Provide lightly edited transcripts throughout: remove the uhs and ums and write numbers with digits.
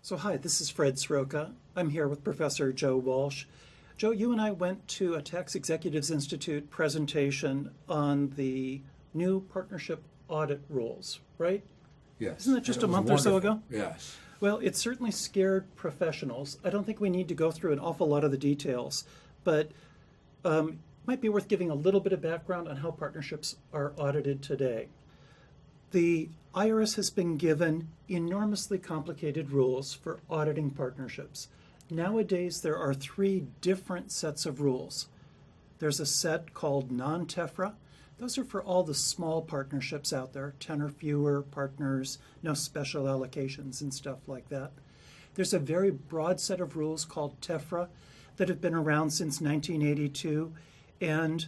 So hi, this is Fred Sroka. I'm here with Professor Joe Walsh. Joe, you and I went to a Tax Executives Institute presentation on the new partnership audit rules, right? Yes. Isn't that just a month or so ago? Yes. Well, it certainly scared professionals. I don't think we need to go through an awful lot of the details, but it might be worth giving a little bit of background on how partnerships are audited today. The IRS has been given enormously complicated rules for auditing partnerships. Nowadays, there are 3 different sets of rules. There's a set called non-TEFRA. Those are for all the small partnerships out there, 10 or fewer partners, no special allocations and stuff like that. There's a very broad set of rules called TEFRA that have been around since 1982 and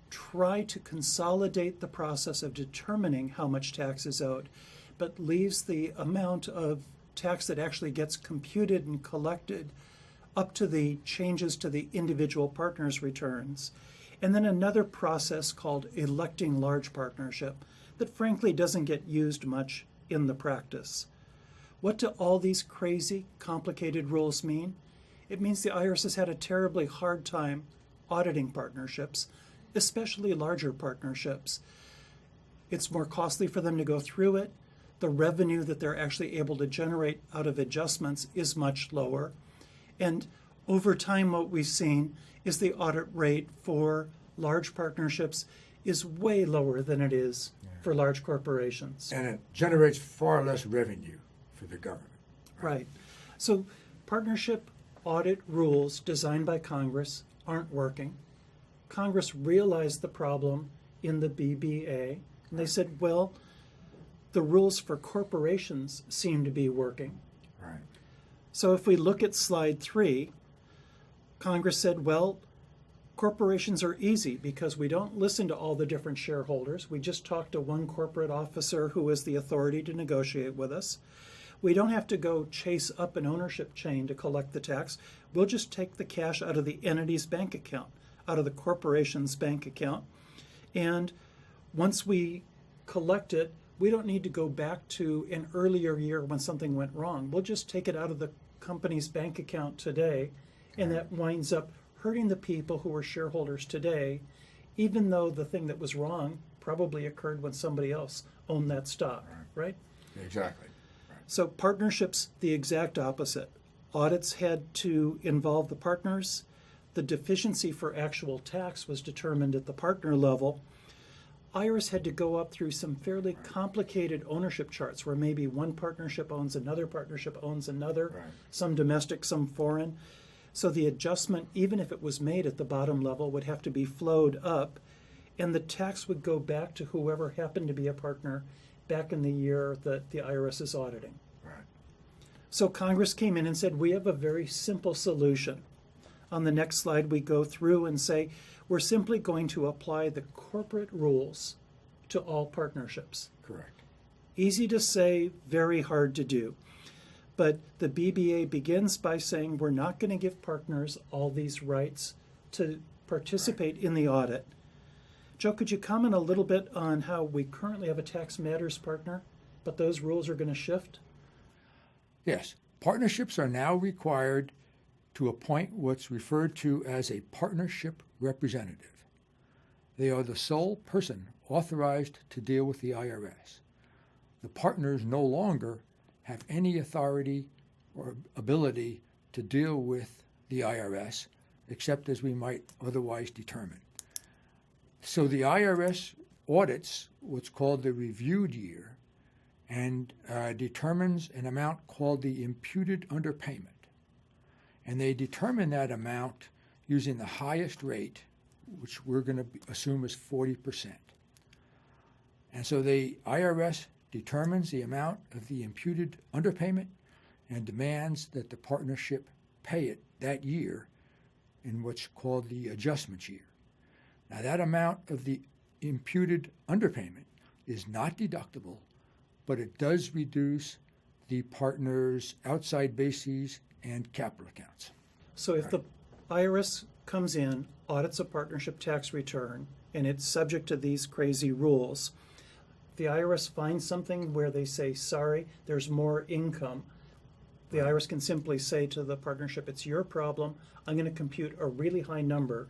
try to consolidate the process of determining how much tax is owed, but leaves the amount of tax that actually gets computed and collected up to the changes to the individual partners' returns. And then another process called electing large partnership that frankly doesn't get used much in the practice. What do all these crazy, complicated rules mean? It means the IRS has had a terribly hard time auditing partnerships, especially larger partnerships. It's more costly for them to go through it. The revenue that they're actually able to generate out of adjustments is much lower. And over time, what we've seen is the audit rate for large partnerships is way lower than it is for large corporations. And it generates far less revenue for the government. Right. So partnership audit rules designed by Congress aren't working. Congress realized the problem in the BBA, and they said, well, the rules for corporations seem to be working. Right. So if we look at slide 3, Congress said, well, corporations are easy because we don't listen to all the different shareholders. We just talk to one corporate officer who is the authority to negotiate with us. We don't have to go chase up an ownership chain to collect the tax. We'll just take the cash out of the entity's bank account, out of the corporation's bank account. And once we collect it, we don't need to go back to an earlier year when something went wrong. We'll just take it out of the company's bank account today, and that winds up hurting the people who are shareholders today, even though the thing that was wrong probably occurred when somebody else owned that stock, right? Exactly. Right. So partnerships, the exact opposite. Audits had to involve the partners. The deficiency for actual tax was determined at the partner level. IRS had to go up through some fairly complicated ownership charts where maybe one partnership owns another, partnership owns another, some domestic, some foreign. So the adjustment, even if it was made at the bottom level, would have to be flowed up, and the tax would go back to whoever happened to be a partner back in the year that the IRS is auditing. Right. So Congress came in and said, we have a very simple solution. On the next slide, we go through and say, we're simply going to apply the corporate rules to all partnerships. Correct. Easy to say, very hard to do. But the BBA begins by saying we're not going to give partners all these rights to participate in the audit. Joe, could you comment a little bit on how we currently have a tax matters partner, but those rules are going to shift? Yes. Partnerships are now required to appoint what's referred to as a partnership representative. They are the sole person authorized to deal with the IRS. The partners no longer have any authority or ability to deal with the IRS, except as we might otherwise determine. So the IRS audits what's called the reviewed year and determines an amount called the imputed underpayment. And they determine that amount using the highest rate, which we're going to assume is 40%. And so the IRS determines the amount of the imputed underpayment and demands that the partnership pay it that year in what's called the adjustment year. Now, that amount of the imputed underpayment is not deductible, but it does reduce the partner's outside bases and capital accounts. So if the IRS comes in, audits a partnership tax return, and it's subject to these crazy rules, the IRS finds something where they say, sorry, there's more income, The Right. IRS can simply say to the partnership, it's your problem. I'm going to compute a really high number.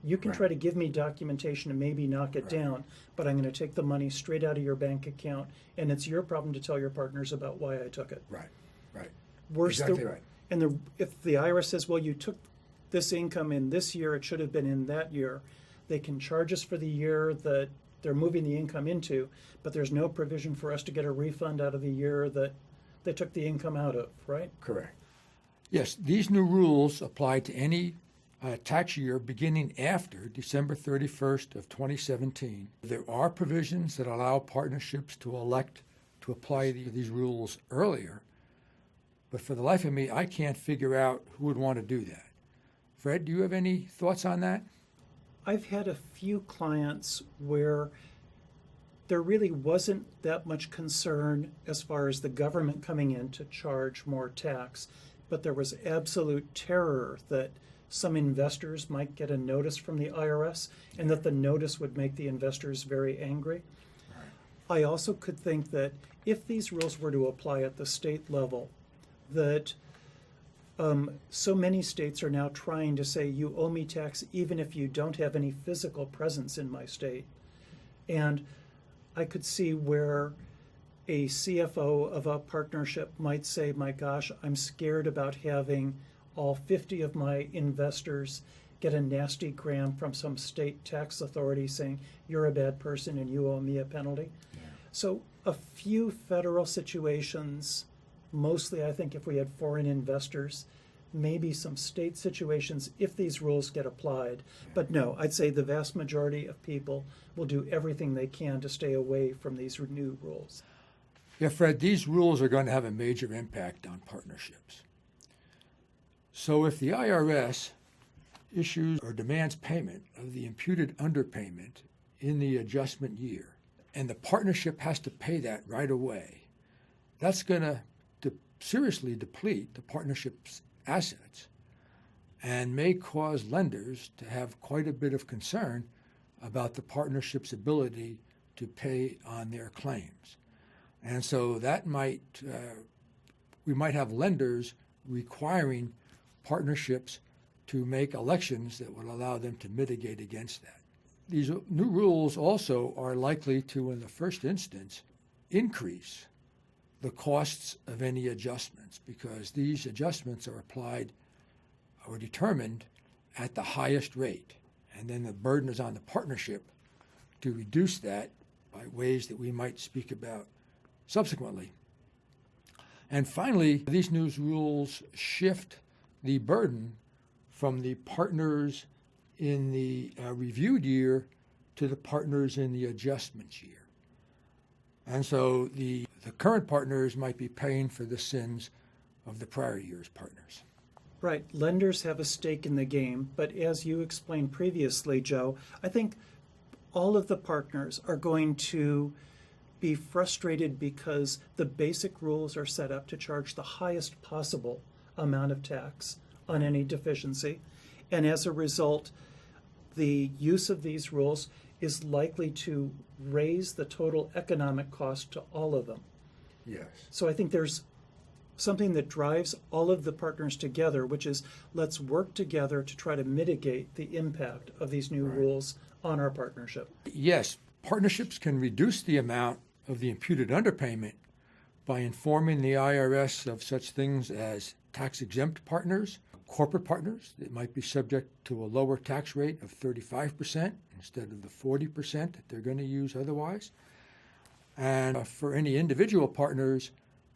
You can Right. try to give me documentation and maybe knock it Right. down, but I'm going to take the money straight out of your bank account, and it's your problem to tell your partners about why I took it. Right, right. Worse, Exactly right. And if the IRS says, well, you took this income in this year, it should have been in that year, they can charge us for the year that they're moving the income into, but there's no provision for us to get a refund out of the year that they took the income out of, right? Correct. Yes, these new rules apply to any tax year beginning after December 31st of 2017. There are provisions that allow partnerships to elect to apply these rules earlier, but for the life of me, I can't figure out who would want to do that. Fred, do you have any thoughts on that? I've had a few clients where there really wasn't that much concern as far as the government coming in to charge more tax, but there was absolute terror that some investors might get a notice from the IRS and that the notice would make the investors very angry. I also could think that if these rules were to apply at the state level, that so many states are now trying to say you owe me tax even if you don't have any physical presence in my state. And I could see where a CFO of a partnership might say, my gosh, I'm scared about having all 50 of my investors get a nasty gram from some state tax authority saying you're a bad person and you owe me a penalty. Yeah. So a few federal situations, mostly I think if we had foreign investors, maybe some state situations if these rules get applied. But no, I'd say the vast majority of people will do everything they can to stay away from these new rules. Yeah, Fred, these rules are going to have a major impact on partnerships. So if the IRS issues or demands payment of the imputed underpayment in the adjustment year, and the partnership has to pay that right away, that's going to seriously deplete the partnership's assets and may cause lenders to have quite a bit of concern about the partnership's ability to pay on their claims. And so that we might have lenders requiring partnerships to make elections that would allow them to mitigate against that. These new rules also are likely to, in the first instance, increase the costs of any adjustments because these adjustments are applied or determined at the highest rate. And then the burden is on the partnership to reduce that by ways that we might speak about subsequently. And finally, these new rules shift the burden from the partners in the reviewed year to the partners in the adjustment year. And so the current partners might be paying for the sins of the prior year's partners. Right. Lenders have a stake in the game, but as you explained previously, Joe, I think all of the partners are going to be frustrated because the basic rules are set up to charge the highest possible amount of tax on any deficiency. And as a result, the use of these rules is likely to raise the total economic cost to all of them. Yes. So I think there's something that drives all of the partners together, which is let's work together to try to mitigate the impact of these new rules on our partnership. Yes, partnerships can reduce the amount of the imputed underpayment by informing the IRS of such things as tax-exempt partners, corporate partners that might be subject to a lower tax rate of 35% instead of the 40% that they're going to use otherwise. And for any individual partners,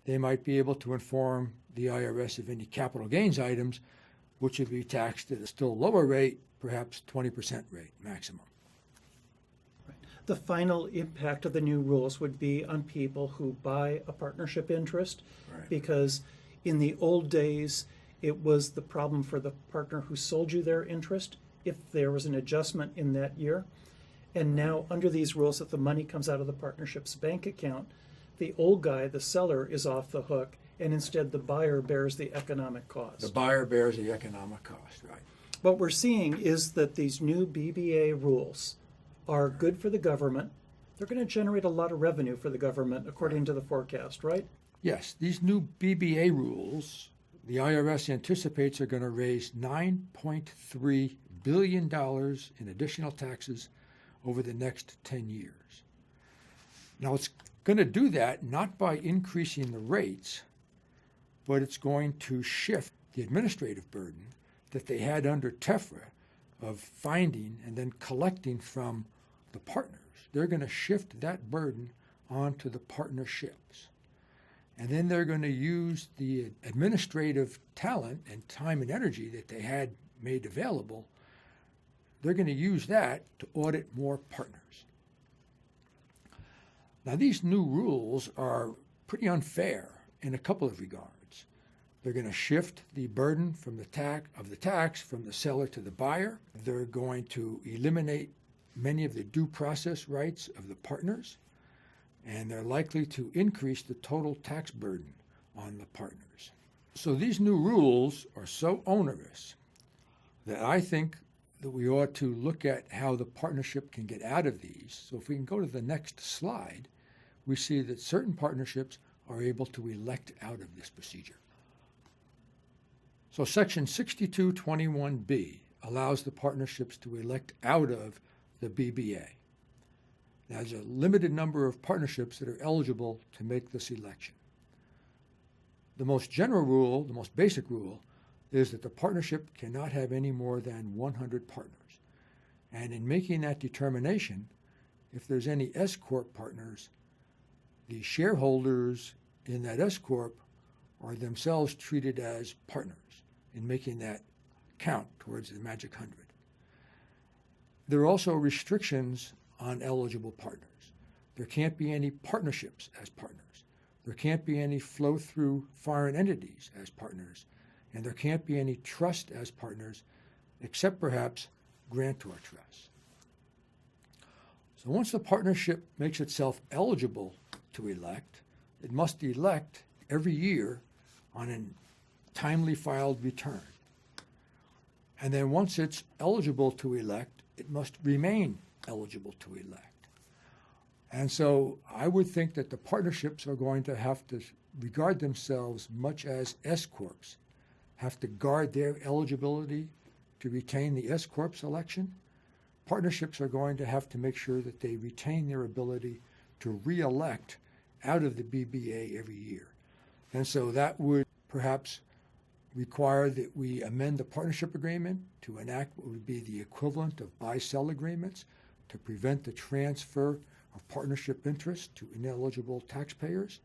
they might be able to inform the IRS of any capital gains items, which would be taxed at a still lower rate, perhaps 20% rate maximum. The final impact of the new rules would be on people who buy a partnership interest, because in the old days, it was the problem for the partner who sold you their interest if there was an adjustment in that year. And now, under these rules, that the money comes out of the partnership's bank account, the old guy, the seller, is off the hook, and instead the buyer bears the economic cost. The buyer bears the economic cost, right? What we're seeing is that these new BBA rules are good for the government, They're going to generate a lot of revenue for the government, according to the forecast, right? Yes, these new BBA rules, the IRS anticipates are going to raise $9.3 billion in additional taxes over the next 10 years. Now, it's going to do that not by increasing the rates, but it's going to shift the administrative burden that they had under TEFRA of finding and then collecting from the partners. They're going to shift that burden onto the partnerships. And then they're going to use the administrative talent and time and energy that they had made available. They're going to use that to audit more partners. Now, these new rules are pretty unfair in a couple of regards. They're going to shift the burden from the tax from the seller to the buyer. They're going to eliminate many of the due process rights of the partners, and they're likely to increase the total tax burden on the partners. So these new rules are so onerous that I think that we ought to look at how the partnership can get out of these. So if we can go to the next slide, we see that certain partnerships are able to elect out of this procedure. So Section 6221B allows the partnerships to elect out of the BBA. Now, there's a limited number of partnerships that are eligible to make this election. The most general rule, the most basic rule, is that the partnership cannot have any more than 100 partners. And in making that determination, if there's any S-Corp partners, the shareholders in that S-Corp are themselves treated as partners in making that count towards the magic 100. There are also restrictions on eligible partners. There can't be any partnerships as partners. There can't be any flow-through foreign entities as partners. And there can't be any trust as partners, except perhaps grantor trusts. So once the partnership makes itself eligible to elect, it must elect every year on a timely filed return. And then once it's eligible to elect, it must remain eligible to elect. And so I would think that the partnerships are going to have to regard themselves much as S-Corps, have to guard their eligibility to retain the S-Corps election. Partnerships are going to have to make sure that they retain their ability to re-elect out of the BBA every year. And so that would perhaps require that we amend the partnership agreement to enact what would be the equivalent of buy-sell agreements to prevent the transfer of partnership interest to ineligible taxpayers.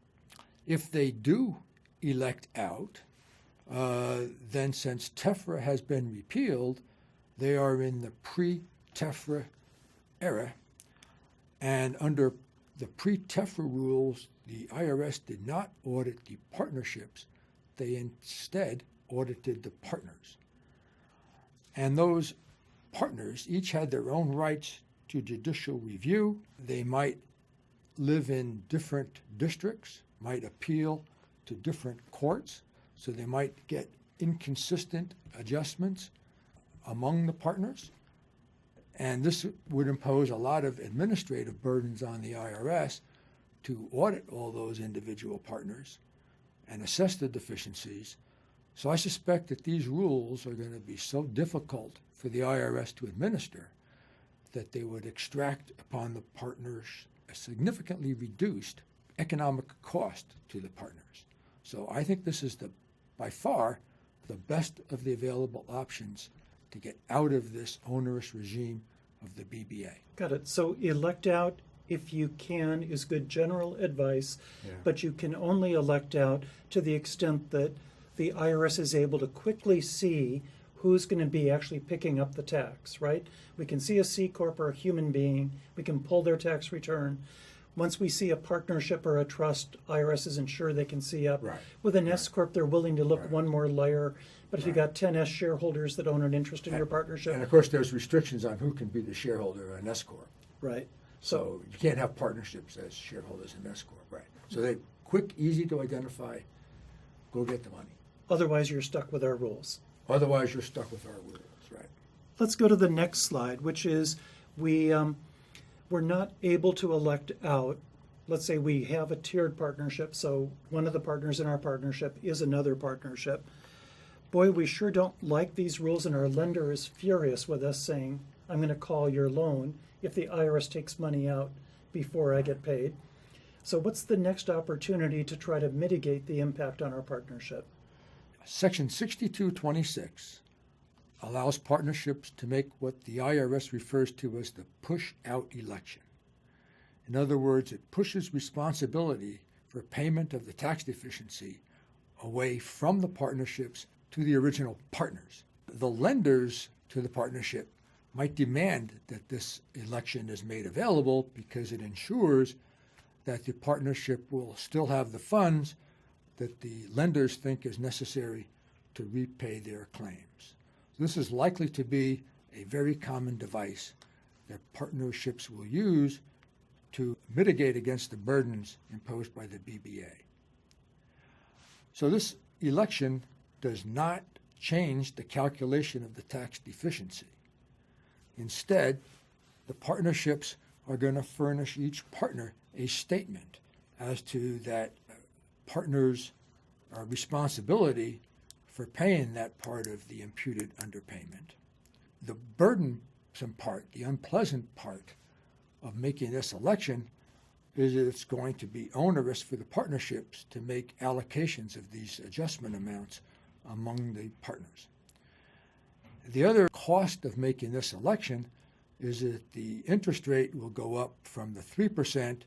If they do elect out, then since TEFRA has been repealed, they are in the pre-TEFRA era, and under the pre-TEFRA rules, the IRS did not audit the partnerships. They instead audited the partners. And those partners each had their own rights to judicial review. They might live in different districts, might appeal to different courts, so they might get inconsistent adjustments among the partners. And this would impose a lot of administrative burdens on the IRS to audit all those individual partners and assess the deficiencies. So I suspect that these rules are going to be so difficult for the IRS to administer that they would extract upon the partners a significantly reduced economic cost to the partners. So I think this is by far the best of the available options to get out of this onerous regime of the BBA. Got it. So elect out if you can is good general advice, but you can only elect out to the extent that the IRS is able to quickly see who's going to be actually picking up the tax, right? We can see a C Corp or a human being. We can pull their tax return. Once we see a partnership or a trust, IRS isn't sure they can see up. Right. With an S Corp, they're willing to look Right. one more layer. But if you got 10 S shareholders that own an interest in your And partnership, of course, there's restrictions on who can be the shareholder of an S-Corp. right? So you can't have partnerships as shareholders in S-Corp, right? So they're quick, easy to identify, go get the money. Otherwise, you're stuck with our rules. Otherwise, you're stuck with our rules, right? Let's go to the next slide, which is we we're not able to elect out. Let's say we have a tiered partnership, so one of the partners in our partnership is another partnership. Boy, we sure don't like these rules, and our lender is furious with us saying, I'm going to call your loan if the IRS takes money out before I get paid. So what's the next opportunity to try to mitigate the impact on our partnership? Section 6226 allows partnerships to make what the IRS refers to as the push-out election. In other words, it pushes responsibility for payment of the tax deficiency away from the partnerships to the original partners. The lenders to the partnership might demand that this election is made available because it ensures that the partnership will still have the funds that the lenders think is necessary to repay their claims. This is likely to be a very common device that partnerships will use to mitigate against the burdens imposed by the BBA. So this election does not change the calculation of the tax deficiency. Instead, the partnerships are going to furnish each partner a statement as to that partner's responsibility for paying that part of the imputed underpayment. The burdensome part, the unpleasant part of making this election is that it's going to be onerous for the partnerships to make allocations of these adjustment amounts among the partners. The other cost of making this election is that the interest rate will go up from the 3%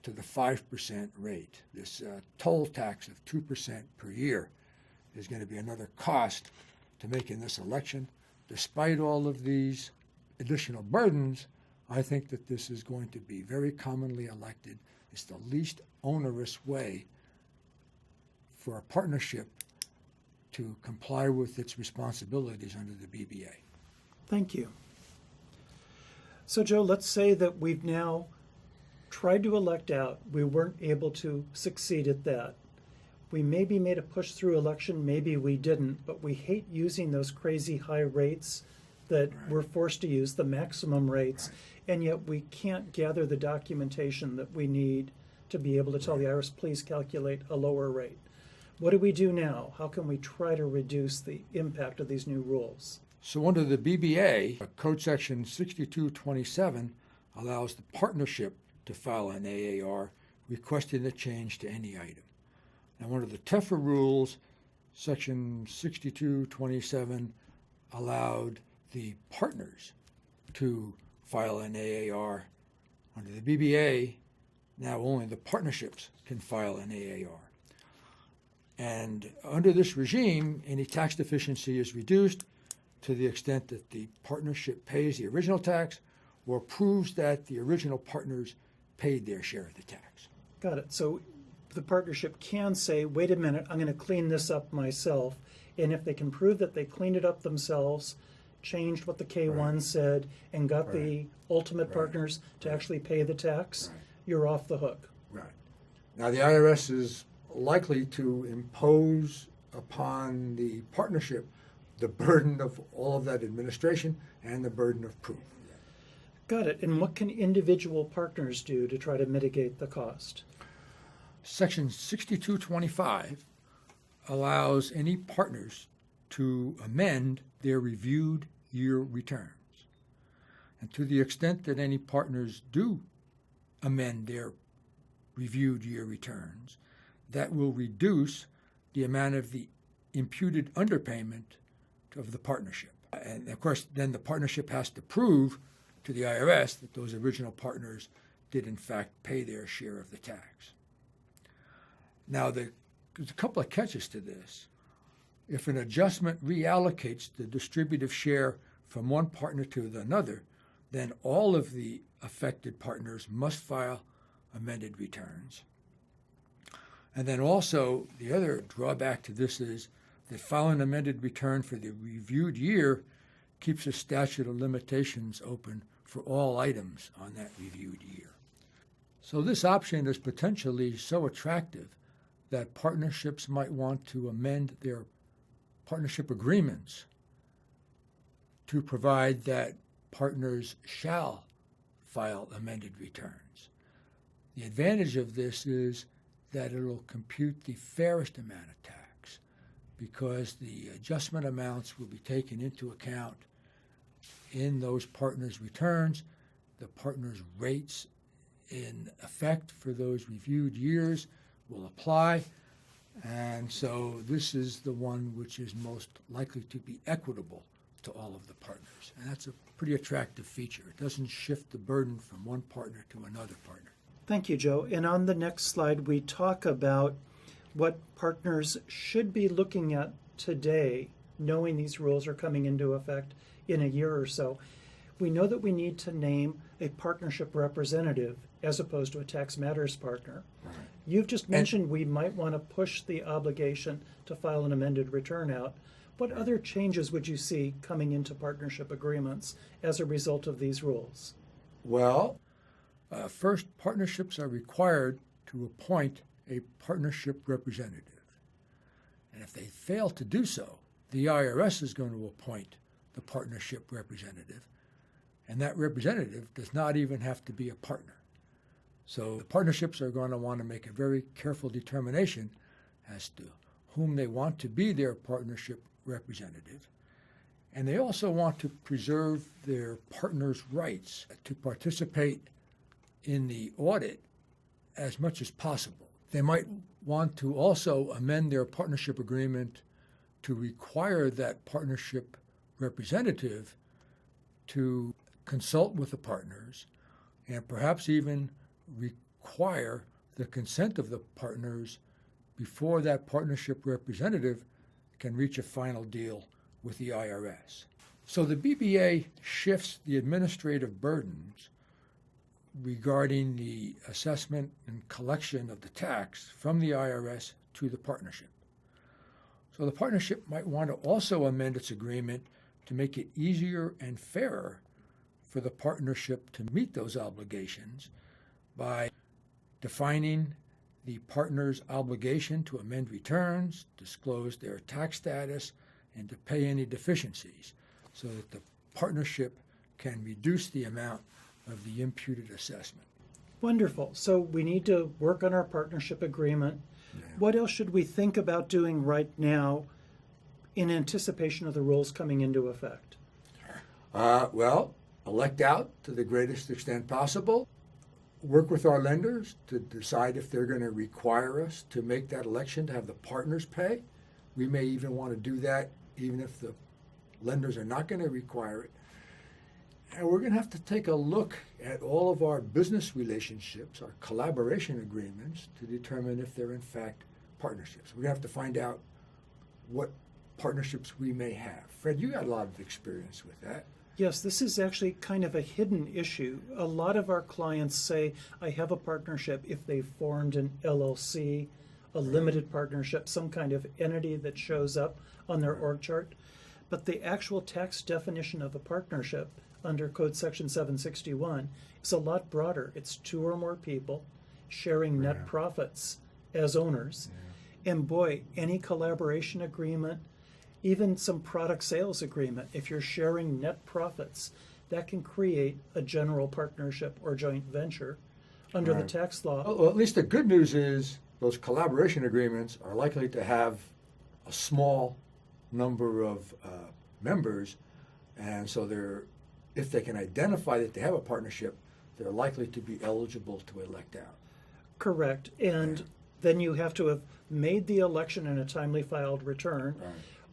to the 5% rate. This toll tax of 2% per year is going to be another cost to making this election. Despite all of these additional burdens, I think that this is going to be very commonly elected. It's the least onerous way for a partnership to comply with its responsibilities under the BBA. Thank you. So Joe, let's say that we've now tried to elect out. We weren't able to succeed at that. We maybe made a push-through election, maybe we didn't, but we hate using those crazy high rates that we're forced to use, the maximum rates, and yet we can't gather the documentation that we need to be able to tell the IRS, please calculate a lower rate. What do we do now? How can we try to reduce the impact of these new rules? So under the BBA, Code Section 6227 allows the partnership to file an AAR requesting a change to any item. Now, under the tougher rules, Section 6227 allowed the partners to file an AAR. Under the BBA, now only the partnerships can file an AAR. And under this regime, any tax deficiency is reduced to the extent that the partnership pays the original tax or proves that the original partners paid their share of the tax. Got it. So the partnership can say, wait a minute, I'm going to clean this up myself. And if they can prove that they cleaned it up themselves, changed what the K1 said, and got the ultimate partners to actually pay the tax, you're off the hook. Right. Now, the IRS is likely to impose upon the partnership the burden of all of that administration and the burden of proof. Got it. And what can individual partners do to try to mitigate the cost? Section 6225 allows any partners to amend their reviewed year returns. And to the extent that any partners do amend their reviewed year returns, that will reduce the amount of the imputed underpayment of the partnership. And of course, then the partnership has to prove to the IRS that those original partners did in fact pay their share of the tax. Now, there's a couple of catches to this. If an adjustment reallocates the distributive share from one partner to another, then all of the affected partners must file amended returns. And then also, the other drawback to this is that filing an amended return for the reviewed year keeps the statute of limitations open for all items on that reviewed year. So this option is potentially so attractive that partnerships might want to amend their partnership agreements to provide that partners shall file amended returns. The advantage of this is that it'll compute the fairest amount of tax because the adjustment amounts will be taken into account in those partners' returns. The partners' rates in effect for those reviewed years will apply. And so this is the one which is most likely to be equitable to all of the partners. And that's a pretty attractive feature. It doesn't shift the burden from one partner to another partner. Thank you, Joe. And on the next slide, we talk about what partners should be looking at today, knowing these rules are coming into effect in a year or so. We know that we need to name a partnership representative as opposed to a tax matters partner. Right. You've just mentioned we might want to push the obligation to file an amended return out. What other changes would you see coming into partnership agreements as a result of these rules? Well, first, partnerships are required to appoint a partnership representative. And if they fail to do so, the IRS is going to appoint the partnership representative. And that representative does not even have to be a partner. So the partnerships are going to want to make a very careful determination as to whom they want to be their partnership representative. And they also want to preserve their partners' rights to participate in the audit as much as possible. They might want to also amend their partnership agreement to require that partnership representative to consult with the partners and perhaps even require the consent of the partners before that partnership representative can reach a final deal with the IRS. So the BBA shifts the administrative burdens regarding the assessment and collection of the tax from the IRS to the partnership. So the partnership might want to also amend its agreement to make it easier and fairer for the partnership to meet those obligations by defining the partner's obligation to amend returns, disclose their tax status, and to pay any deficiencies so that the partnership can reduce the amount of the imputed assessment. Wonderful. So we need to work on our partnership agreement. Yeah. What else should we think about doing right now in anticipation of the rules coming into effect? Well, elect out to the greatest extent possible. Work with our lenders to decide if they're going to require us to make that election to have the partners pay. We may even want to do that even if the lenders are not going to require it. And we're going to have to take a look at all of our business relationships, our collaboration agreements, to determine if they're in fact partnerships. We're going to have to find out what partnerships we may have. Fred, you got a lot of experience with that. Yes, this is actually kind of a hidden issue. A lot of our clients say, I have a partnership if they formed an LLC, a limited partnership, some kind of entity that shows up on their org chart. But the actual tax definition of a partnership under Code Section 761 is a lot broader. It's two or more people sharing net profits as owners. And boy, any collaboration agreement, even some product sales agreement, if you're sharing net profits, that can create a general partnership or joint venture under the tax law. Well, at least the good news is those collaboration agreements are likely to have a small number of members, and so if they can identify that they have a partnership, they're likely to be eligible to elect out. Correct. And then you have to have made the election in a timely filed return. Right.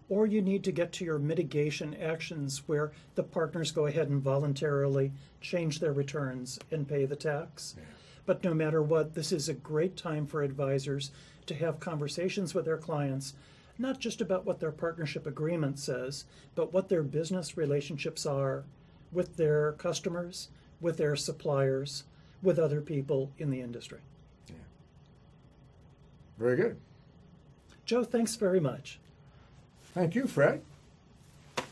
Or you need to get to your mitigation actions where the partners go ahead and voluntarily change their returns and pay the tax. Yeah. But no matter what, this is a great time for advisors to have conversations with their clients, not just about what their partnership agreement says, but what their business relationships are with their customers, with their suppliers, with other people in the industry. Yeah. Very good. Joe, thanks very much. Thank you, Fred.